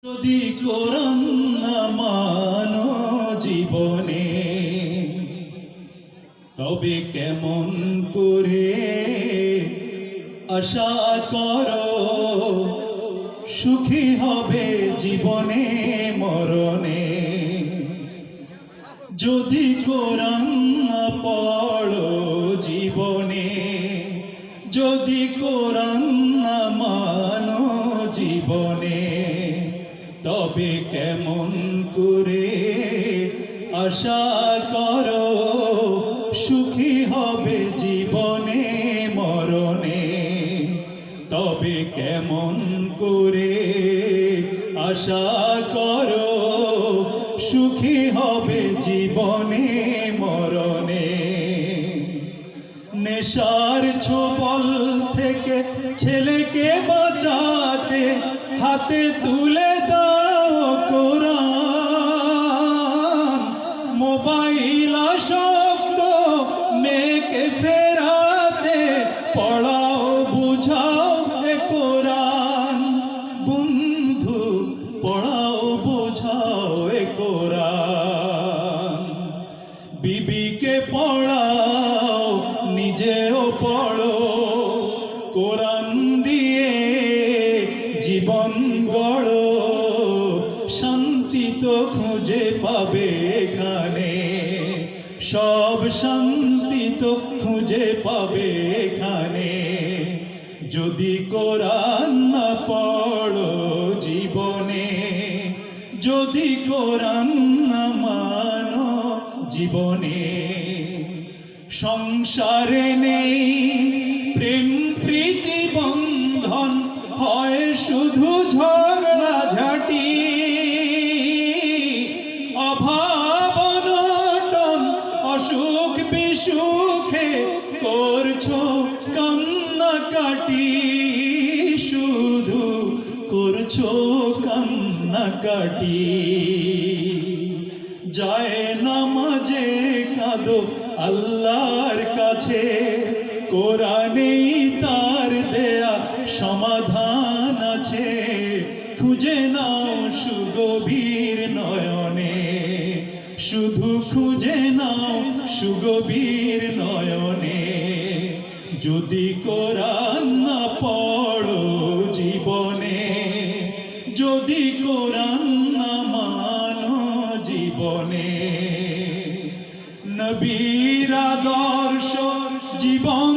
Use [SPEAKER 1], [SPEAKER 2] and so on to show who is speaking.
[SPEAKER 1] যদি কোরআন না মানো জীবনে, তবে কেমন করে আশা করো সুখী হবে জীবনে মরণে। যদি কোরআন না পড়ো জীবনে, যদি কোরআন না মানো জীবনে, তবে কেমন করে আশা করো সুখী হবে জীবনে মরণে। তবে কেমন করে আশা করো সুখী হবে জীবনে মরণে। নেশার ছোবল থেকে ছেলেকে বাঁচাতে হাতে তুলে দাও কোরআন। মোবাইল আসক্ত মেয়েকে ফেরাতে পড়াও বুঝাও এ কোরআন। বন্ধু পড়াও বুঝাও এ কোরআন। বিবিকে পড়াও নিজেও পড়ো, কোরআন দিয়ে জীবন গড়ো। শান্তি তো খুঁজে পাবে এখানে, সব শান্তি তো খুঁজে পাবে এখানে। যদি কোরআন না পড়ো জীবনে, যদি কোরআন না মানো জীবনে। সংসারে নেই প্রেম প্রীতি বন্ধন, হয় শুধু ঝগড়া ঝাঁটি। অভাব অনটন অসুখ বিসুখে করছো কান্নাকাটি, শুধু করছো কান্নাকাটি। যায় নামাজে কাঁদো আল্লাহর কাছে, কোরআনেই তার দেয়া সমাধান আছে। খুঁজে নাও সুগভীর নয়নে, শুধু খুঁজে নাও সুগভীর নয়নে। যদি কোরআন না পড়ো জীবনে, যদি কোরআন না মানো জীবনে। নবীর আদর্শ জীবন